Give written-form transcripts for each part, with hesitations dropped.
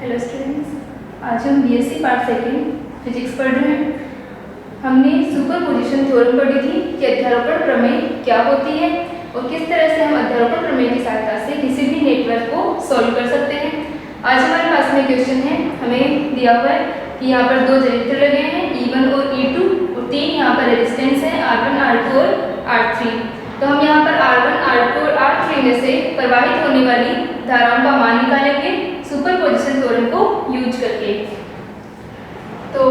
Hello students, आज हम BSc part second physics पढ़ रहे हैं। हमने सुपरपोजिशन थ्योरम पढ़ी थी कि अध्यारोपण प्रमेय क्या होती है और किस तरह से हम अध्यारोपण प्रमेय की सहायता से किसी भी नेटवर्क को सॉल्व कर सकते हैं। आज हमारे पास में क्वेश्चन है, हमें दिया हुआ है कि यहाँ पर दो जनित्र लगे हैं E1 और E2 और तीन यहाँ पर रेजिस्टेंस है R1, R2 और R3। तो हम यहाँ पर R1, R2 और R3 में से प्रवाहित होने वाली धाराओं का मान निकालेंगे सुपरपोजिशन थ्योरम को यूज करके। तो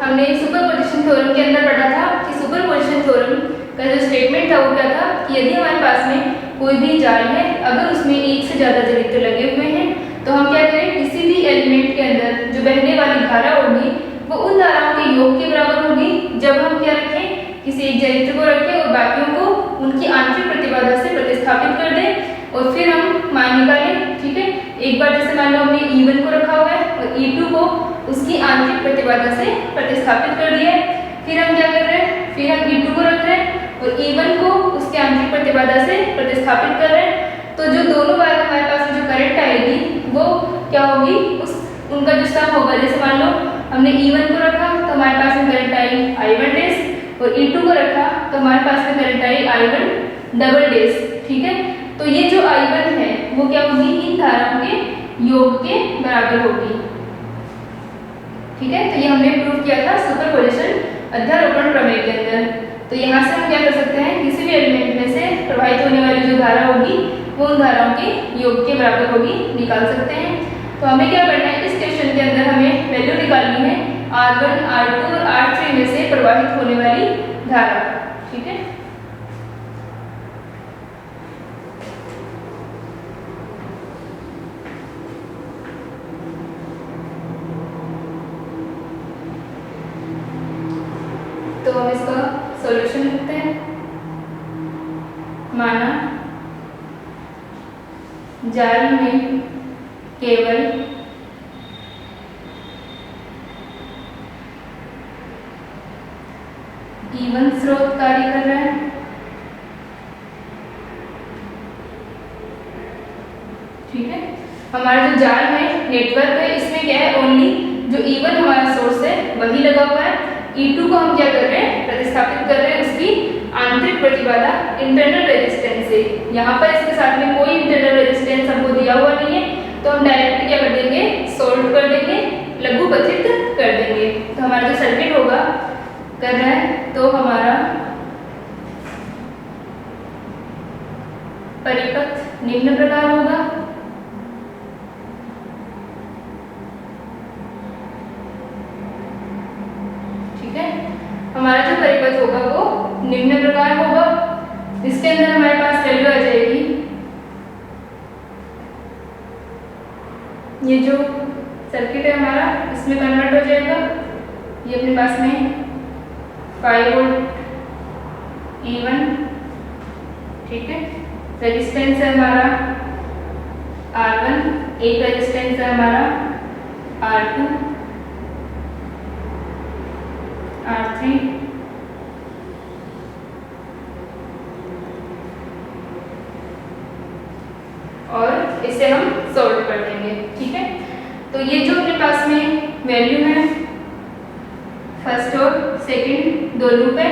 हमने सुपरपोजिशन थ्योरम के अंदर पढ़ा था कि सुपरपोजिशन थ्योरम का जो स्टेटमेंट था वो क्या था कि यदि हमारे पास में कोई भी जाल है, अगर उसमें एक से ज़्यादा जनित्र लगे हुए हैं तो हम क्या करें, किसी भी एलिमेंट के अंदर जो बहने वाली धारा होगी वो उन धाराओं के योग के बराबर होगी जब हम क्या रखें, किसी एक जनित्र को रखें और बाकियों को उनकी आंतरिक प्रतिबाधा से प्रतिस्थापित कर दें और फिर हम मान निकालें। ठीक है, एक बार जैसे मान लो हमने E1 को रखा हुआ है और E2 को उसकी आंतरिक प्रतिबाधा से प्रतिस्थापित कर दिया है, फिर हम क्या कर रहे हैं, फिर हम E2 को रख रहे हैं और E1 को उसके आंतरिक प्रतिबाधा से प्रतिस्थापित कर रहे हैं। तो जो दोनों बार हमारे पास जो करंट आएगी वो क्या होगी, उस उनका जो सम होगा, जैसे मान लो हमने E1 को रखा तो हमारे पास में करंट आई I1 डैश और E2 को रखा तो हमारे पास में current I I1 double dash. ठीक है, तो ये जो I1 है वो क्या होगी, इन धाराओं के योग के बराबर होगी। ठीक है, तो ये हमने प्रूव किया था सुपरपोजिशन अध्यारोपण प्रमेय के अंदर। तो यहाँ से हम क्या कर सकते हैं, किसी भी एलिमेंट में से प्रवाहित होने वाली जो धारा होगी वो उन धाराओं के योग के बराबर होगी, निकाल सकते हैं। तो हमें क्या करना है, इस क्वेश्चन के अंदर हमें वैल्यू निकालनी है R1, R2 और R3 में से प्रवाहित होने वाली धारा। ठीक है, तो हम इसका सॉल्यूशन लिखते हैं। माना जाल में केवल E1 स्रोत कार्य कर रहा है। ठीक है, हमारा जो जाल है, नेटवर्क है, इसमें क्या है, ओनली जो E1 हमारा सोर्स है वही लगा हुआ है। E2 को हम क्या कर रहे हैं, प्रतिस्थापित कर रहे हैं उसकी आंतरिक प्रतिबाधा इंटरनल रेजिस्टेंस से। यहाँ पर इसके साथ में कोई इंटरनल रेजिस्टेंस हमको दिया हुआ नहीं है, तो हम डायरेक्ट क्या कर देंगे, सोल्व कर देंगे, लघुपथित कर देंगे। तो हमारा जो सर्किट होगा कर रहा है, तो हमारा परिपथ निम्न प्रकार होगा। ठीक है, हमारा जो परिपथ होगा वो निम्न प्रकार होगा। इसके अंदर हमारे पास वैल्यू आ जाएगी, ये जो सर्किट है हमारा इसमें कन्वर्ट हो जाएगा। ये अपने पास में 5 वोल्ट E1। ठीक है, रेजिस्टेंस है हमारा R1, एक रेजिस्टेंस है हमारा R2, R3 और इसे हम सॉल्व कर देंगे। ठीक है, तो ये जो अपने पास में वैल्यू है फर्स्ट और सेकंड दो लूप है,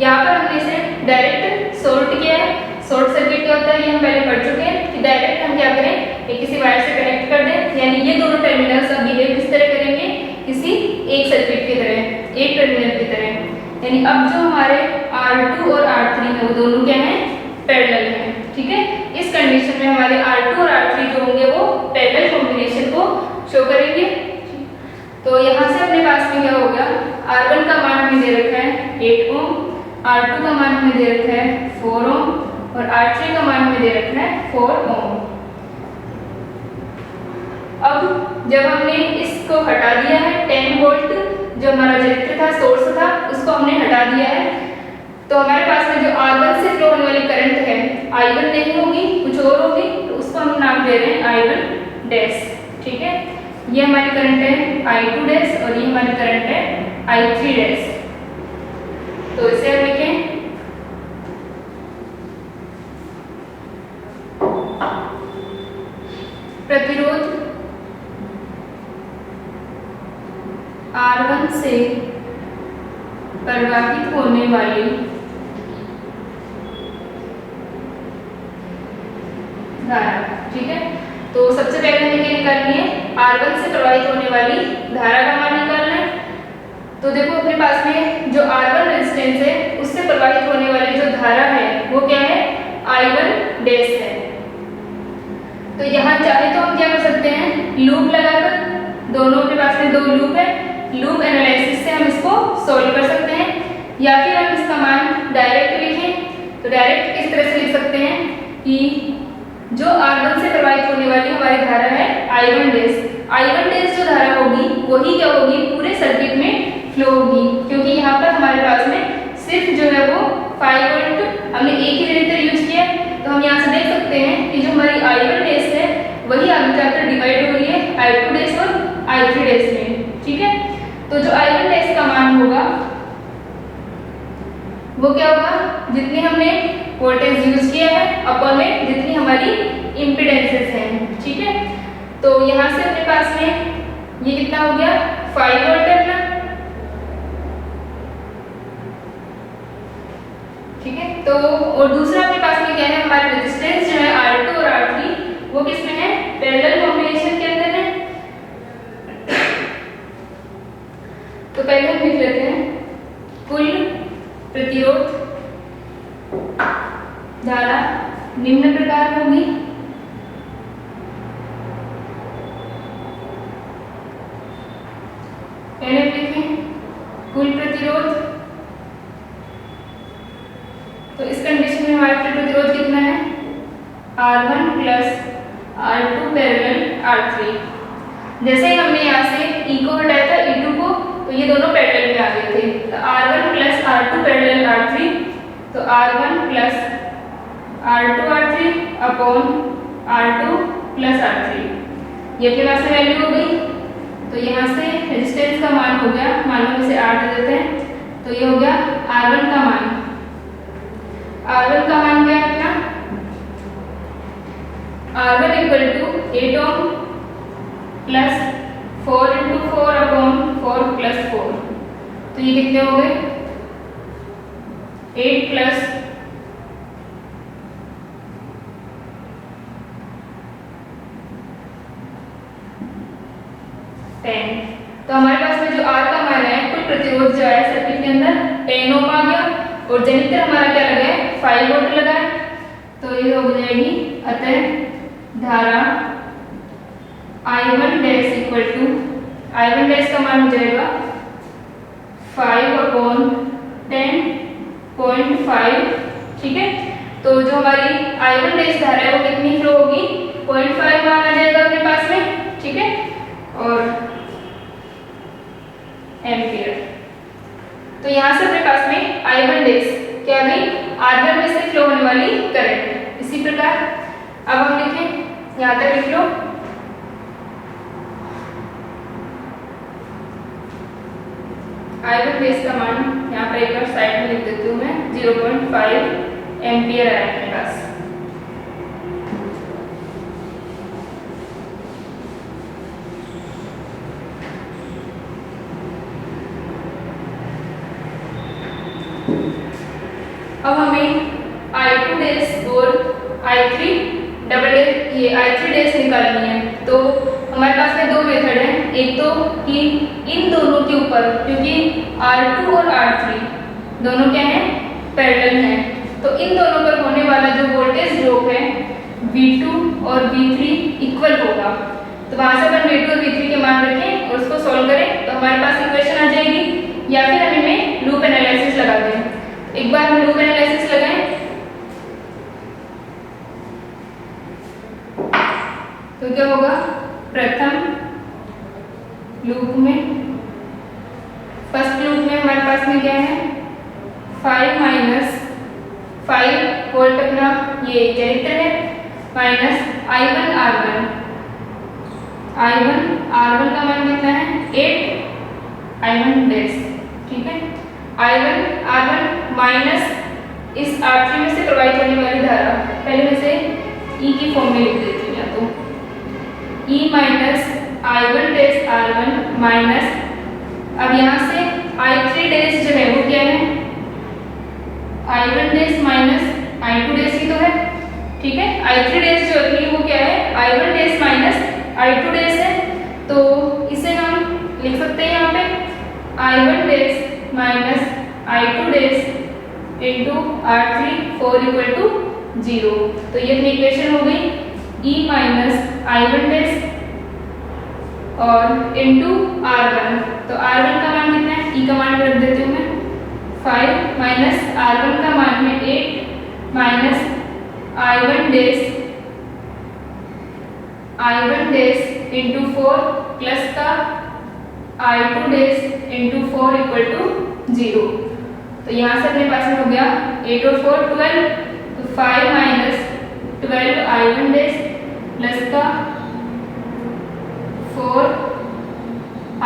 यहाँ पर हमने इसे डायरेक्ट सॉल्व किया है। शॉर्ट सर्किट क्या होता है ये हम पहले पढ़ चुके हैं कि डायरेक्ट हम क्या करें, एक किसी वायर से कनेक्ट कर दें, यानी ये दोनों टर्मिनल्स अब बिहेव किस तरह करेंगे, किसी एक सर्किट की तरह, एक टर्मिनल की तरह। यानी अब जो हमारे R2 और R3 है वो दोनों क्या हैं, पैरेलल हैं। ठीक है, इस कंडीशन में हमारे R2 और R3 जो होंगे वो पैरेलल कॉम्बिनेशन को शो करेंगे। तो यहाँ से अपने पास में क्या हो गया, R1 का मान हमें दे रखा है 8 ओम, R2 का मान हमें दे रखा है 4 ओम और R3 का मान हमें दे रखा है 4 ओम। अब जब हमने इसको हटा दिया है, 10 वोल्ट जो हमारा जनित्र था, सोर्स था, उसको हमने हटा दिया है, तो हमारे पास में जो R1 से फ्लो होने वाली करंट है I1 नहीं होगी, कुछ और होगी, तो उसको हम नाम दे रहे हैं I1 डैश। ठीक है, ये हमारी करंट है I2 डैश और ये हमारी करंट है I3 डैश। तो इसे हम लिखें प्रतिरोध R1 से प्रवाहित होने वाली धारा। ठीक है, तो सबसे पहले हमें क्या निकालनी है, R1 से प्रवाहित होने वाली धारा का मान निकालना है। तो देखो अपने पास में जो R1 रेजिस्टेंस है उससे प्रवाहित होने वाली जो धारा है वो क्या है, I1 डैश है। तो यहाँ चाहे तो हम क्या कर सकते हैं, लूप लगाकर, दोनों के पास में दो लूप है, लूप एनालिसिस से हम इसको सॉल्व कर सकते हैं, या फिर हम इसका मान डायरेक्ट लिखें। तो डायरेक्ट इस तरह से लिख सकते हैं कि जो R1 से प्रवाहित होने वाली हमारी धारा है I1 डैश, I1 डैश जो धारा होगी वही क्या होगी, पूरे सर्किट में फ्लो होगी, क्योंकि यहाँ पर हमारे पास में सिर्फ जो है वो 5 वोल्ट हमने एक ही रेजिस्टर यूज किया। तो हम यहाँ से देख सकते हैं कि जो हमारी I1 डैश है वही आगे जाकर डिवाइड हो रही है I2 डैश और I3 डैश में। ठीक है, तो जो I1 डैश का मान होगा वो क्या होगा, जितनी हमने वोल्टेज यूज किया है अपॉन में जितनी हमारी इम्पीडेंसेस हैं। ठीक है, तो यहाँ से अपने पास में ये कितना हो गया, 5 वोल्ट है अपना। ठीक है, तो और दूसरा अपने पास में क्या है, हमारे रेजिस्टेंस जो है R2 और R3 वो किसमें है, पैरेलल कॉम्बिनेशन के अंदर है। तो पहले हम लिख लेते हैं, कुल प्रतिरोध धारा निम्न प्रकार होगी। पहले लिखें कुल प्रतिरोध, तो इस कंडीशन में हमारा कुल प्रतिरोध कितना है, R1 plus R2 parallel R3। जैसे ही हमने यहाँ से E को हटाया था E2 को, तो ये दोनों पैरेलल में आ गए थे। तो R1 plus R2 parallel R3, तो R1 plus R2 R3 upon R2 plus R3, ये अपने पास में वैल्यू हो गई। तो यहाँ से रेजिस्टेंस का मान हो गया, मान लो इसे 8 दे देते हैं, तो ये हो गया R1 का मान। R1 का मान क्या है अपना, R1 equal to 8 ohm plus 4 into 4 upon 4 plus 4, तो ये कितने हो गए, 8 प्लस 10। तो हमारे पास में जो R का मान है, कुल प्रतिरोध जो है सर्किट के अंदर 10 ओम आ गया, और जनित्र हमारा क्या लगा है, 5 वोल्ट लगा है। तो ये हो जाएगी, अतः धारा I1 dash equal to, I1 dash का मान हो जाएगा 5 अपॉन 10.5। ठीक है, तो जो हमारी I1 डैश धारा है वो कितनी फ्लो होगी, 0.5 मान आ जाएगा अपने पास में। ठीक है, और एम्पियर। तो यहाँ से अपने पास में I1 डैश क्या आ गई, R1 में से फ्लो होने वाली करंट। इसी प्रकार अब हम लिखें, यहाँ तक लिख लो, I1 डैश का मान यहाँ पर एक बार साइड में लिख देती हूँ मैं, 0.5 एम्पियर आया अपने पास। अब हमें I2 डैश और I3 डबल डैश, ये I3 डैश निकालनी है। तो हमारे पास में दो मेथड है, एक तो कि इन दोनों के ऊपर, क्योंकि R2 और R3 दोनों क्या हैं, पैरेलल हैं, तो इन दोनों पर होने वाला जो वोल्टेज ड्रॉप है V2 और V3 इक्वल होगा। तो वहाँ से अपन V2 और V3 के मान रखें और उसको सॉल्व करें तो हमारे पास इक्वेशन आ जाएगी, या फिर हम इनमें लूप एनालिसिस लगा दें। एक बार हम लूप एनालिसिस लगाएं तो क्या होगा, प्रथम लूप में, फर्स्ट लूप में हमारे पास में क्या है, 5 माइनस 5 वोल्ट अपना ये जनित्र है, minus I1 R1, I1 R1 का मान कितना है, 8 I1 डैश। ठीक है, I1 R1 माइनस इस R3 में से प्रवाहित होने वाली धारा, पहले मैं से E की फॉर्म में लिख देती हूँ, या तो E minus I1 dash R1 minus अब यहाँ से I3 डेज जो है वो क्या है, I1 dash minus I2 days ही तो है, ठीक है। I3 डेज जो है वो क्या है, I1 dash minus I2 days है, तो इसे हम लिख सकते हैं यहाँ पे I1 dash minus I2 dash into R3 4 equal to 0। तो ये अपनी इक्वेशन हो गई E माइनस I1 डेज और इंटू R1। तो R1 का मान कितना है, E का मान रख देती हूँ मैं 5 माइनस R1 का मान है 8 minus I1 days into 4 plus का I2 dash into 4 equal to 0। तो यहाँ से अपने पास में हो गया 8 और 4 12, तो 5 माइनस 12 I1 डेज प्लस का 4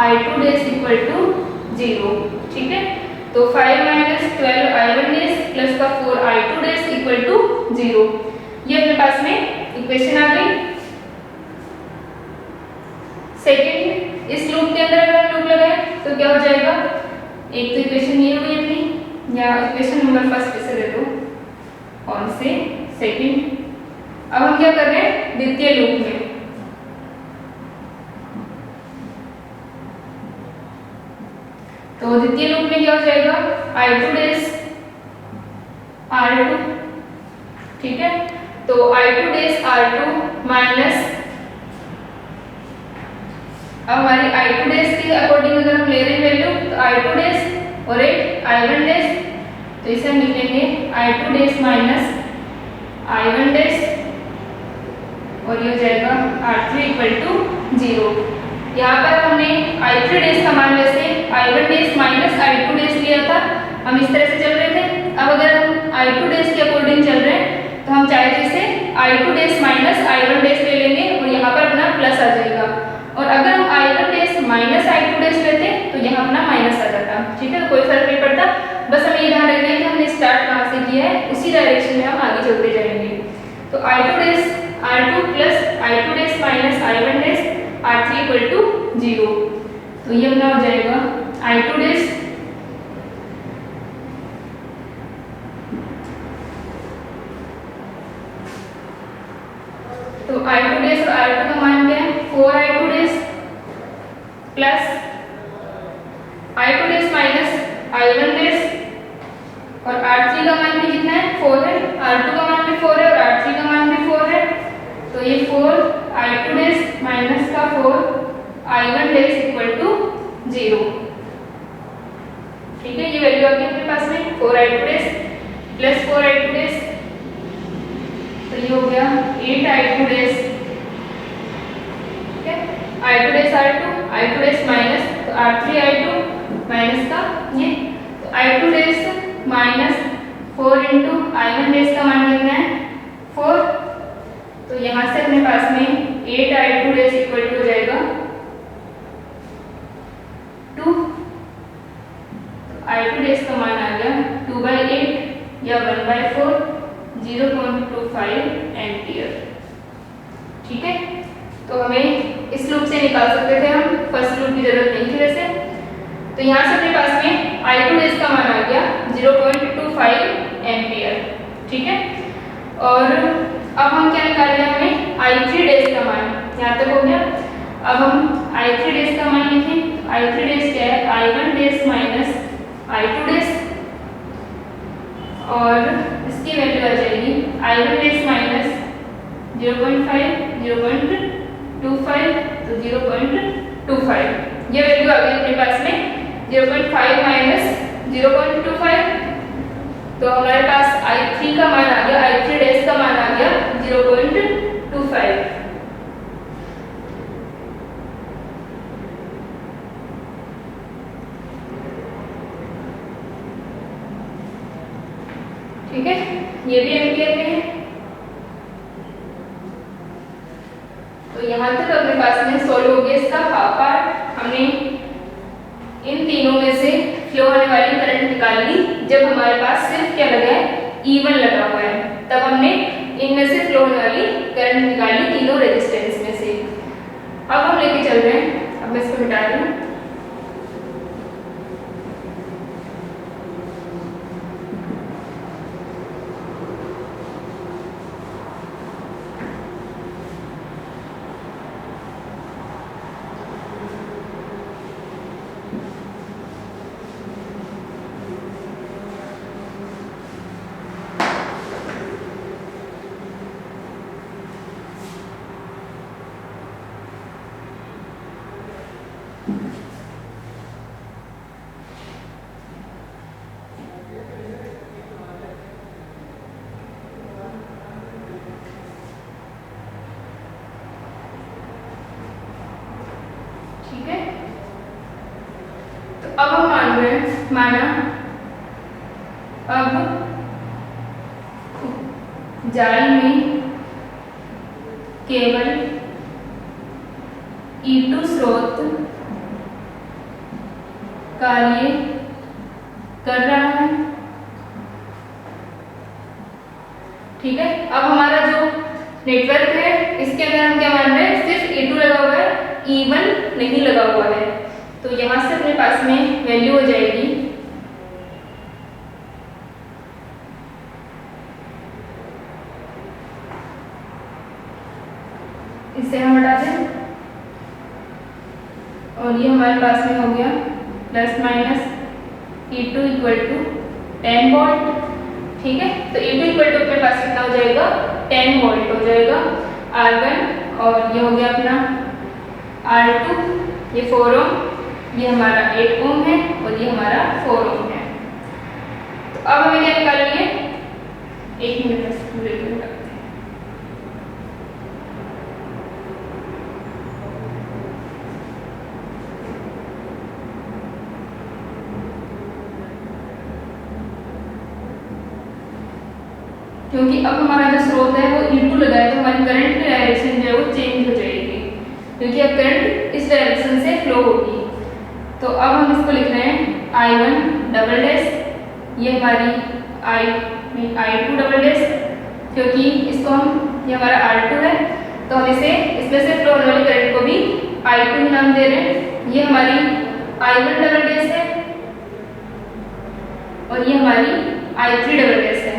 I2 डेज इक्वल टू 0, ठीक है। तो 5 माइनस 12 I1 डेज प्लस का 4 I2 डेज इक्वल टू 0। ये अपने पास में इक्वेशन आ गई। सेकेंड, इस लूप के अंदर अगर हम लूप लगाए तो क्या हो जाएगा, एक तो इक्वेशन ये हो गई अपनी, या इक्वेशन नंबर फर्स्ट इसे दे दो और से सेकेंड। अब हम क्या कर रहे हैं, द्वितीय लूप में, तो द्वितीय लूप में क्या हो जाएगा I2 डेज R2, ठीक है। तो I2 डेज R2 माइनस, अब हमारी I2 डेज के अकॉर्डिंग अगर हम ले रहे हैं वैल्यू, तो I2 डेज और एक I1 डेज, तो इसे हम लिखेंगे I2 dash minus I1 dash और ये हो जाएगा R3 इक्वल टू 0। यहाँ पर हमने I3 डेज का मान वैसे I1 dash minus I2 days लिया था, हम इस तरह से चल रहे थे। अब अगर हम I2 डेज के अकॉर्डिंग चल रहे हैं तो हम चाहे जैसे I2 dash minus I1 days ले लेंगे और यहाँ पर अपना प्लस आ जाएगा, और अगर हम I1 dash minus I2 days लेते तो यहाँ अपना माइनस आ जाता, ठीक है। कोई फर्क नहीं पड़ता, बस हमें ये ध्यान रखना है कि हमने स्टार्ट कहाँ से किया है, उसी डायरेक्शन में हम आगे चलते जाएंगे। तो I2 dash R2 plus I2 dash minus I1 dash R3 equal to 0। तो ये अपना हो जाएगा I2 डेज तो I2 डेज और R2 का मान क्या है 4 I2 days plus I2 dash minus I1 dash और R3 का मान भी कितना है 4 है, R2 का मान भी 4 है और R3 का मान भी 4 है। तो ये 4 I2 डेज माइनस का 4 I1 डेज इक्वल टू 0, ठीक है। ये वैल्यू आ गई अपने पास में 4 I2 days plus 4 I2 days, तो ये हो गया 8 I2 डेज, ठीक है। I2 days I2 dash minus तो R3 I2 माइनस का ये, तो I2 dash minus 4 into I1 days का मान कितना है 4, तो यहाँ से अपने पास में 8 I2 डेज इक्वल टू हो जाएगा 2। I2 डेज का मान आ गया 2/8 या 1/4 0.25 एम्पियर, ठीक है। तो हमें इस लूप से निकाल सकते थे हम, फर्स्ट लूप की जरूरत नहीं थी वैसे। तो यहाँ से अपने पास में I2 डेज का मान आ गया 0.25 एम्पियर, ठीक है। और अब हम क्या निकाल रहे हैं, हमें I3 डेज का मान, यहाँ तक हो गया। अब हम I3 डेज का मान लिखें, I3 डेज क्या है I1 dash minus I2 days, और इसकी वैल्यू आ जाएगी I1 डेज माइनस 0.5 0.25 तो 0.25, ये वैल्यू आ गई अपने पास में 0.5 माइनस 0.25। तो हमारे पास I3 का मान आ गया, I3 डेज का मान आ गया 0.25, ठीक है। ये भी एम्पियर में है। तो यहाँ तक अपने पास में सोल्व हो गया इसका हाफ पार्ट। हमने इन तीनों में से फ्लो होने वाली करंट निकाल ली जब हमारे पास सिर्फ क्या लगा है E1 लगा हुआ है, तब हमने इनमें से फ्लो होने वाली करंट निकाली तीनों रेजिस्टेंस में से। अब हम लेके चल रहे हैं, अब मैं इसको मिटा रही हूँ। मान रहे हैं, माना अब जाल में केवल E2 स्रोत कार्य कर रहा है। ठीक है, अब हमारा जो नेटवर्क है इसके अंदर हम क्या मान रहे हैं, सिर्फ E2 लगा हुआ है, E1 नहीं लगा हुआ है। तो यहां से अपने पास में वैल्यू हो जाएगी इसे हम हटा दें और ये हमारे पास में हो गया plus minus E2 equal to 10 volt. ठीक है, तो E2 इक्वल टू अपने पास कितना हो जाएगा, 10 वोल्ट हो जाएगा R1, और ये हो गया अपना R2, ये 4 ओम, ये हमारा 8 ओम है और ये हमारा 4 ओम है। तो अब हमें क्या निकालनी है, 1 मिनट में क्योंकि अब हमारा जो स्रोत है वो E2 लगा है, तो हमारी करंट की डायरेक्शन जो है वो चेंज हो जाएगी, क्योंकि अब करंट इस डायरेक्शन से फ्लो होगी। तो अब हम इसको लिख रहे हैं I1 डबल डैश, ये हमारी I2 डबल डैश, क्योंकि इसको हम, ये हमारा R2 है तो हम इसे इसमें से फ्लो होने वाली करंट को भी I2 नाम दे रहे हैं। ये हमारी I1 डबल डैश है और ये हमारी I3 डबल डैश है।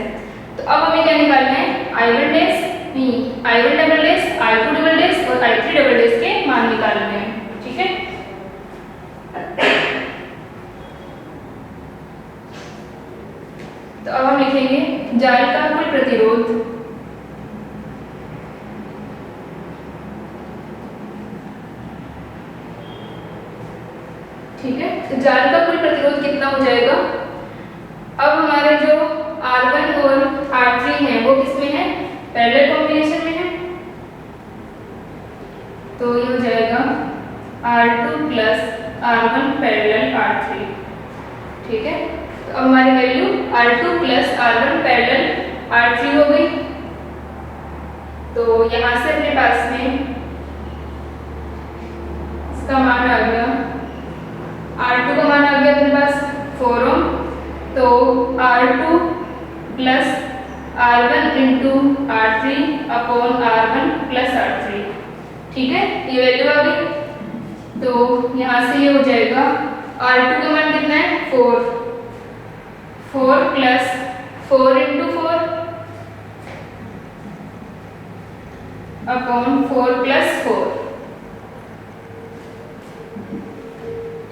तो अब हमें क्या निकालना है, I1 डैश नहीं, I1 double dash, I2 double dash और I3 डबल डैश के मान निकालने हैं। ठीक है, तो अब हम लिखेंगे जाल का कुल प्रतिरोध ठीक है, तो जाल का कुल प्रतिरोध कितना हो जाएगा, अब हमारे जो R1 और R3 हैं वो किसमें है, पैरेलल कॉम्बिनेशन में है। तो ये हो जाएगा R2 plus R1 parallel R3। ठीक है, तो अब हमारी value R2 plus R1 parallel R3 हो गई। तो यहां से अपने पास में इसका मान आ गया, R2 का मान आ गया अपने पास 4 ओम, तो R2 plus R1 into R3 upon R1 plus R3। ठीक है, ये वैल्यू आ गई। तो यहाँ से ये हो जाएगा R2 का मान कितना है, 4 प्लस 4 इंटू 4 अपॉन 4 प्लस 4।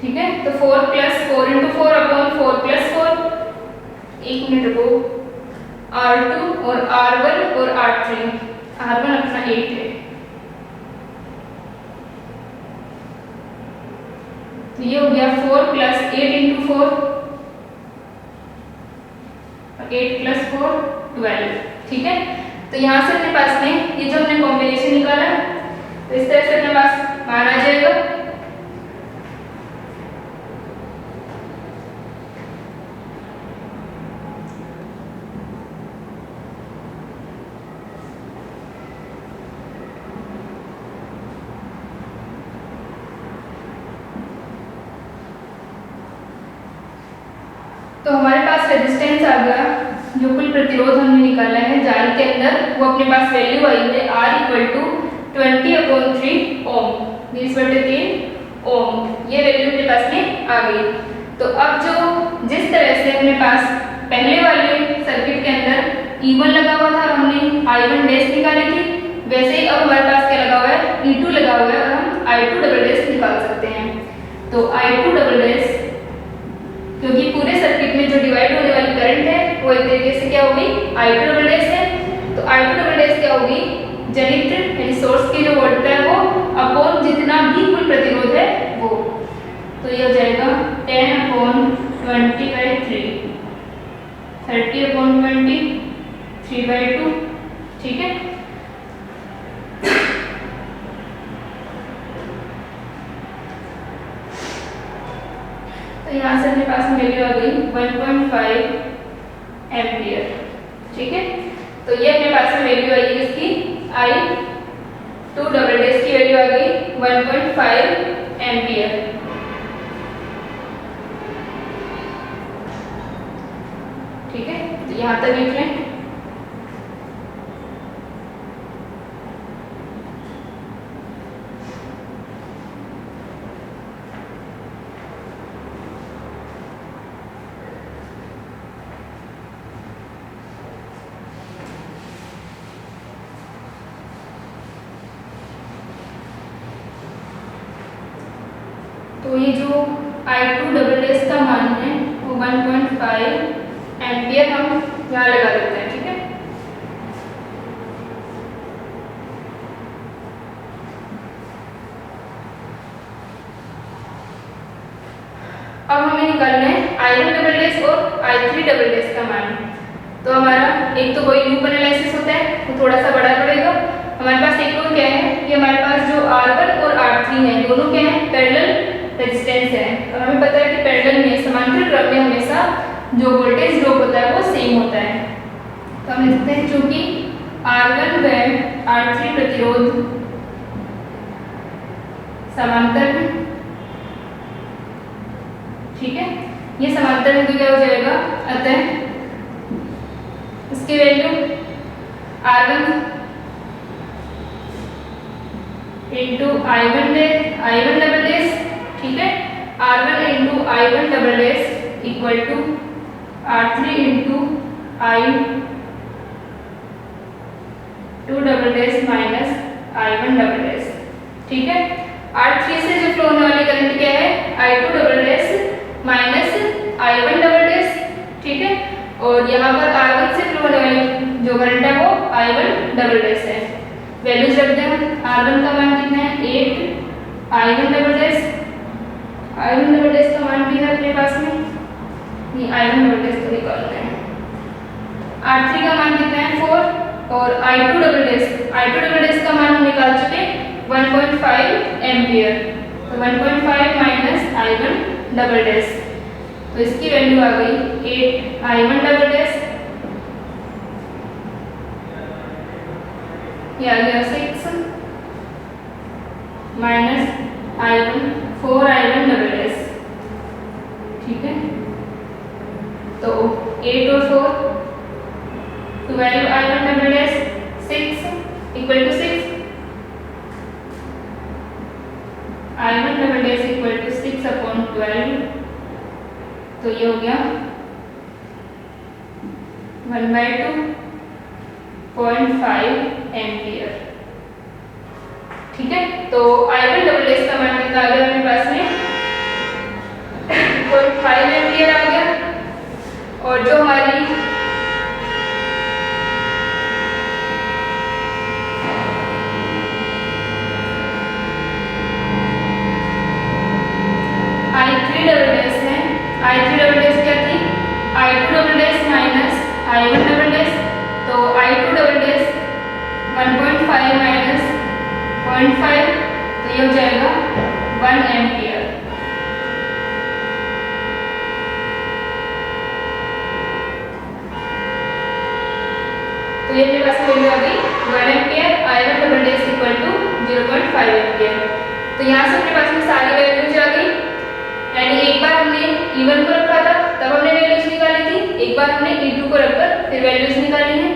ठीक है, तो 4 plus 4 into 4 upon 4 plus 4। 1 minute रुको, R2 और R1 और R3, R1 अपना 8 है, तो ये हो गया 4 प्लस 8 इंटू 4, 8 प्लस 4 12। ठीक है, तो यहाँ से अपने पास में ये जो हमने कॉम्बिनेशन निकाला, तो इस तरह से अपने पास मान आ जाएगा। तो हमारे पास रेजिस्टेंस आ गया, जो कुल प्रतिरोध हमने निकाला है जाल के अंदर, वो अपने पास वैल्यू आई है R इक्वल टू 20/3 ओम, 20/3 ओम। ये वैल्यू अपने पास में आ गई। तो अब जो जिस तरह से अपने पास पहले वाले सर्किट के अंदर E1 लगा हुआ था और हमने I1 डैश निकाली थी, वैसे ही अब हमारे पास क्या लगा हुआ है, E2 लगा हुआ है और हम I2 डबल डैश निकाल सकते हैं। तो I2 डबल डैश, क्योंकि पूरे सर्किट में जो डिवाइड होने वाली करंट है वो एक तरीके से क्या होगी, I2 डबल डैश है। तो I2 डबल डैश क्या होगी, जनित्र यानी सोर्स की जो वोल्टेज है वो अपॉन जितना भी कुल प्रतिरोध है वो। तो ये हो जाएगा 10/20/3, 30/20, 3/2। ठीक है, तो यहाँ से अपने पास 1.5 एम्पियर। ठीक है, तो ये अपने पास में वैल्यू आई इसकी I2 डबल डैश की वैल्यू आ गई 1.5 एम्पियर। ठीक है, तो यहाँ तक लिख लें। तो ये जो I2 डबल डैश का मान है वो 1.5 एम्पियर हम यहाँ लगा देते हैं। ठीक है, अब हमें निकालना है I1 डबल डैश और I3 डबल डैश का मान। तो हमारा एक तो कोई लूप एनालिसिस होता है तो थोड़ा सा बड़ा पड़ेगा। हमारे पास एक और क्या है कि हमारे पास जो R1 और R3 है दोनों क्या है, पैरेलल रेजिस्टेंस है। और हमें पता है कि पैरेलल में समांतर क्रम में हमेशा जो वोल्टेज ड्रॉप होता है वो सेम होता है। तो हम लिखते हैं चूंकि R1 व R3 प्रतिरोध समांतर है। ठीक है, ये समांतर है तो क्या हो जाएगा, अतः इसकी value R1 into I1 double dash. ठीक है, R1 into I1 double dash equal to R3 into I2 double dash minus I1 double dash. ठीक है, R3 से जो फ्लो होने वाली करंट क्या है, I2 double dash minus I1 double dash. ठीक है, और यहाँ पर R1 से फ्लो होने वाली जो करंट है वो I1 डबल डैश है। वैल्यूज रख दें। R1 का मान कितना है 8, I1 double dash, I1 double dash का मान भी है अपने पास में, ये I1 डबल डैश को निकालना है। R3 का मान कितना है 4 और I2 डबल डैश का मान हम निकाल चुके 1.5 एम्पियर। तो 1.5 माइनस I1 डबल डैश, तो इसकी वैल्यू आ गई 8 I1 डबल डैश, ये आ गया 6 minus I1 4 I1 double dash. ठीक है, तो 8 और 4 12 I1 double dash 6 equal to 6 I1 double dash equal to 6 upon 12। तो ये हो गया 1/2.5 एम्पियर। ठीक है, तो I1 डबल डैश का मान कितना आ गया अपने पास में 0.5 एम्पियर आ गया। और जो हमारी I3 डबल डैश है, I3 डबल डैश क्या थी, I2 double dash minus I1 double dash. तो I2 डबल डैश 1.5 माइनस 0.5, तो ये हो जाएगा 1 एम्पियर। तो ये मेरे पास वैल्यू आ गई 1 ampere, I1 double dash equal to 0.5 ampere. तो यहाँ से अपने पास में सारी वैल्यूज आ गई। यानी एक बार हमने E1 को रखा था तब हमने वैल्यूज निकाली थी, एक बार हमने E2 को रखकर फिर वैल्यूज निकाली है।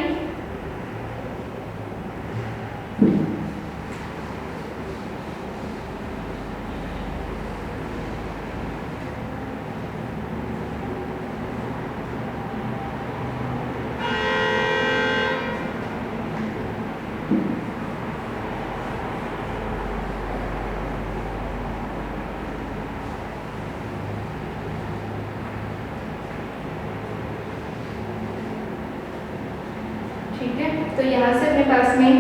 ठीक है, तो यहाँ से अपने पास में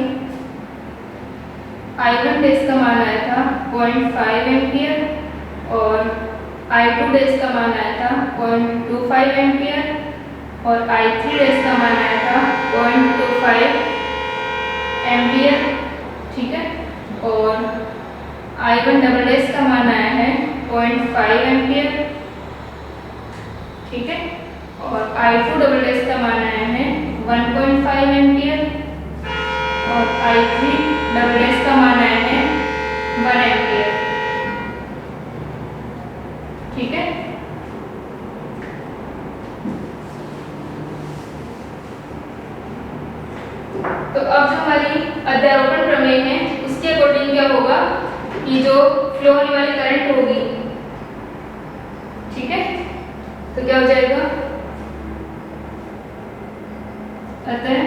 I1 डैश का मान आया था 0.5 एम्पियर और I2 डैश का मान आया था 0.25 एम्पियर और I3 डैश का मान आया था 0.25 एम्पियर। ठीक है, और I1 डबल डैश का मान आया है 0.5 एम्पियर। ठीक है। और I2 डबल डैश का मान आया है 1.5 एम्पियर और I3 डबल डैश का मान आया है 1 एम्पियर, ठीक है। तो अब जो हमारी अध्यारोपण प्रमेय है उसके अकॉर्डिंग क्या होगा कि जो फ्लो होने वाली करंट होगी, ठीक है, तो क्या हो जाएगा, अतः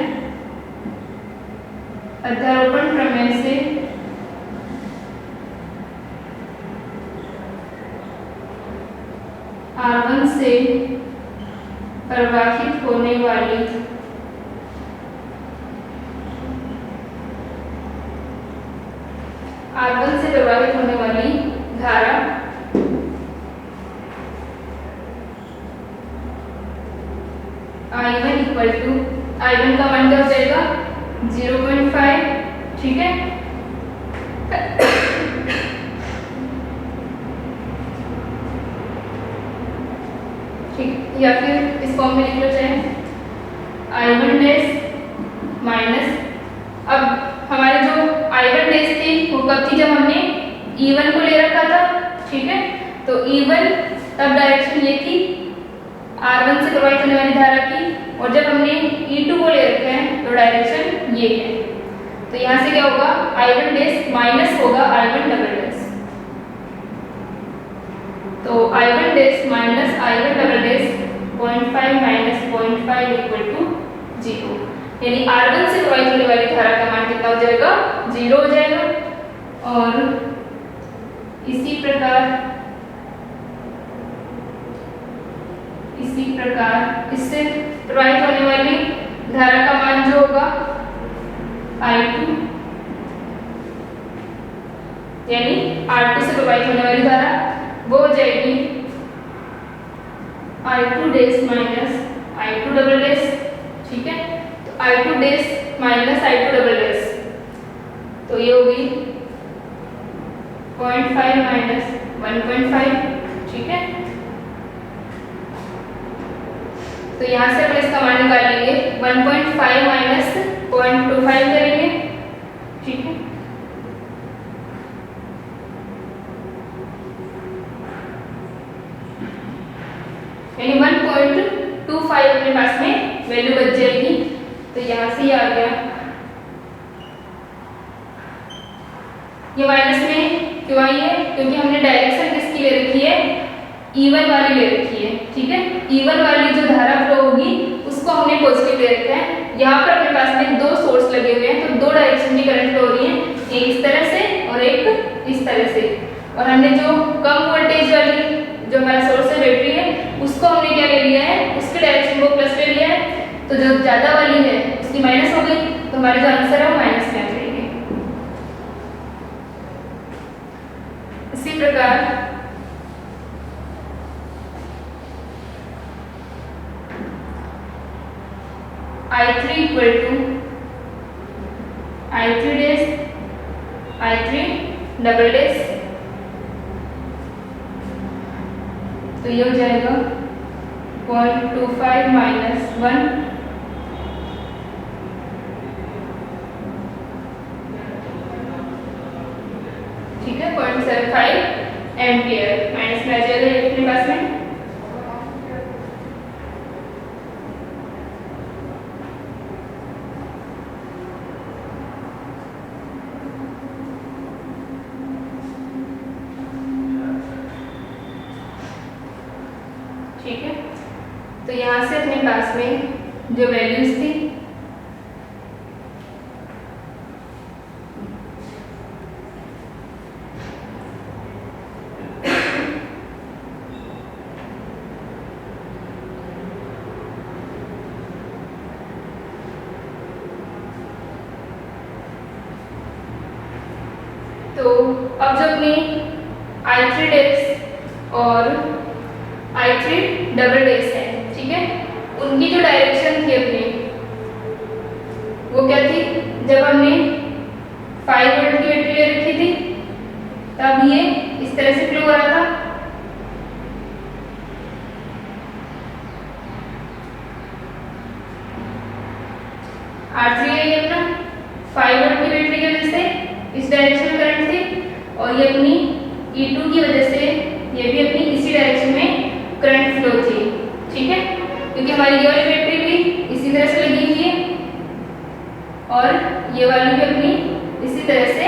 अध्यारोपण प्रमेय से R1 से प्रवाहित होने वाली R1 से प्रवाहित होने वाली धारा I1 इक्वल टू, I1 का मान क्या हो जाएगा 0.5, ठीक है। ठीक, या फिर इस फॉर्म में लिख लो चाहे I1 डैश माइनस, अब हमारे जो I1 डैश थी वो कब थी, जब हमने E1 को ले रखा था, ठीक है। तो E1 तब डायरेक्शन ये थी R1 से प्रवाहित होने वाली धारा की, और जब हमने E2 को ले रखा है तो डायरेक्शन ये है। तो यहाँ से क्या होगा, I1 डैश माइनस होगा I1 डबल डैश, तो I1 dash minus I1 double dash 0.5 minus 0.5 equal to 0, यानी R1 से प्रवाहित होने वाली धारा का मान कितना हो जाएगा, 0 हो जाएगा। और इसी प्रकार इससे प्रवाहित होने वाली धारा का मान जो होगा I2, यानी R2 से प्रवाहित होने वाली धारा वो हो जाएगी I2 dash minus I2 double dash, ठीक है। तो I2 dash minus I2 double dash, तो ये होगी 0.5 माइनस 1.5, ठीक है। तो यहाँ से हम इसका मान निकालेंगे 1.5 माइनस 0.25 करेंगे, ठीक है। यानी 1.25 अपने पास में वैल्यू बच जाएगी। तो यहाँ से ये आ गया, ये माइनस में क्यों आई है, क्योंकि हमने डायरेक्शन किसकी ले रखी है, E1 वाली ले रखी है, ठीक है। E1 वाली जो धारा फ्लो होगी उसको हमने पॉजिटिव ले रखा है। यहाँ पर अपने पास में दो सोर्स लगे हुए हैं, तो दो डायरेक्शन की करंट फ्लो हो रही है, एक इस तरह से और एक इस तरह से। और हमने जो कम वोल्टेज वाली जो हमारा सोर्स है बैटरी है उसको हमने क्या ले लिया है, उसके डायरेक्शन को प्लस ले लिया है, तो जो ज़्यादा वाली है उसकी माइनस हो गई, तो हमारे जो आंसर है वो माइनस में आ जाएंगे। इसी प्रकार I3 equal to I3 dash I3 double dash, तो ये हो जाएगा 0.25 माइनस 1, ठीक है, 0.75 एम्पियर माइनस में आ जाएगा अपने पास में। ठीक है, तो यहाँ से अपने पास में जो वैल्यूज थी तो अब जो अपनी I3 डैश और I3 डबल डैश है, ठीक है, उनकी जो डायरेक्शन थी अपनी वो क्या थी, जब हमने 5 वोल्ट की बैटरी ले रखी थी तब ये इस तरह से फ्लो हो रहा था, इसी डायरेक्शन में करंट थी और ये अपनी E2 की वजह से ये भी अपनी इसी डायरेक्शन में करंट फ्लो थी। ठीक है, क्योंकि हमारी ये वाली बैटरी भी इसी तरह से लगी हुई है और ये वाली भी अपनी इसी तरह से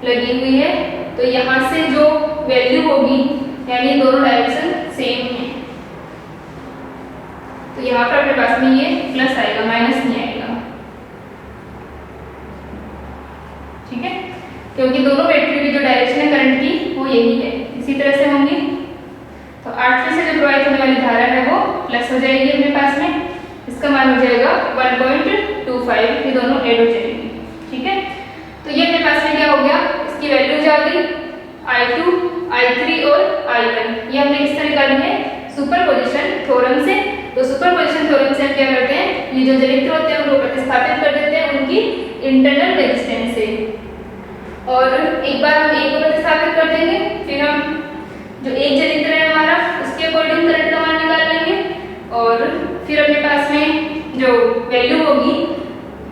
लगी हुई है। तो यहाँ से जो वैल्यू होगी यानी दोनों डायरेक्शन सेम है, तो यहाँ पर अपने पास में ये प्लस आएगा, माइनस नहीं आएगा। ठीक है, क्योंकि दोनों बैटरी की जो डायरेक्शन है करंट की वो यही है, इसी तरह से होंगी। तो 8 से जो प्रवाहित होने वाली धारा है वो प्लस हो जाएगी अपने पास में, इसका मान हो जाएगा 1.25, ये दोनों ऐड हो जाएगी। ठीक है, तो ये अपने पास में क्या हो गया, इसकी वैल्यूज आ गई I2, I3 और I1। ये हमने किस तरह निकाली है, सुपरपोजिशन थ्योरम से। तो सुपरपोजिशन थ्योरम से हम क्या करते हैं, ये जो जनित्र होते हैं उनको प्रतिस्थापित कर देते हैं उनकी इंटरनल रेजिस्टेंस से, और एक बार हम एक को प्रतिस्थापित कर देंगे, फिर हम जो एक जनित्र है हमारा उसके अकॉर्डिंग करंट का मान निकाल लेंगे, और फिर अपने पास में जो वैल्यू होगी,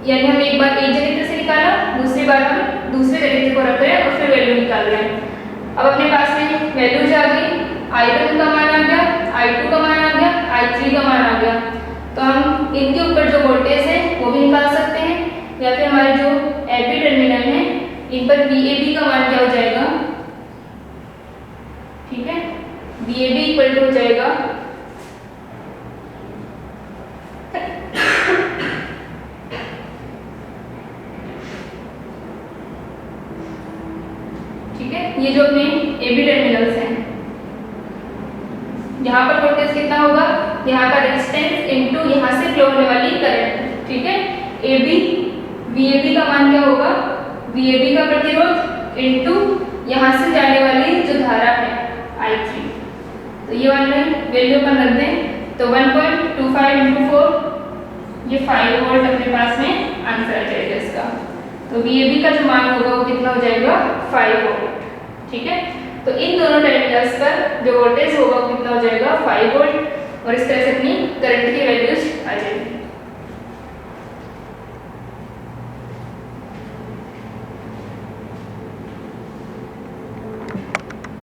यानी हम एक बार एक जनित्र से निकाला, दूसरी बार हम दूसरे जनित्र को रख रहे हैं और फिर वैल्यू निकाल रहे हैं। अब अपने पास में वैल्यूज आ गई, I1 का मान आ गया, I2 का मान आ गया, I3 का मान आ गया। तो हम इनके ऊपर जो वोल्टेज है वो भी निकाल सकते हैं, या फिर हमारे जो AB टर्मिनल है इन पर VAB का मान क्या हो जाएगा। ठीक है, VAB इक्वल टू हो जाएगा ठीक है, ये जो अपने AB टर्मिनल्स हैं, यहाँ पर वोल्टेज कितना होगा, यहाँ का रेजिस्टेंस इनटू यहाँ से फ्लो होने वाली करंट। ठीक है, AB VAB का मान क्या होगा, VAB का प्रतिरोध इनटू यहाँ से जाने वाली जो धारा है I3। तो ये वाली वैल्यू अपन रख दें, तो 1.25 इंटू 4 ये 5 वोल्ट अपने पास में आंसर आ जाएगा इसका। तो VAB का जो मान होगा वो कितना हो जाएगा, 5 वोल्ट। ठीक है, तो इन दोनों टर्मिनल्स पर जो वोल्टेज होगा वो कितना हो जाएगा, 5 वोल्ट, और इस तरह से अपनी करंट की वैल्यूज आ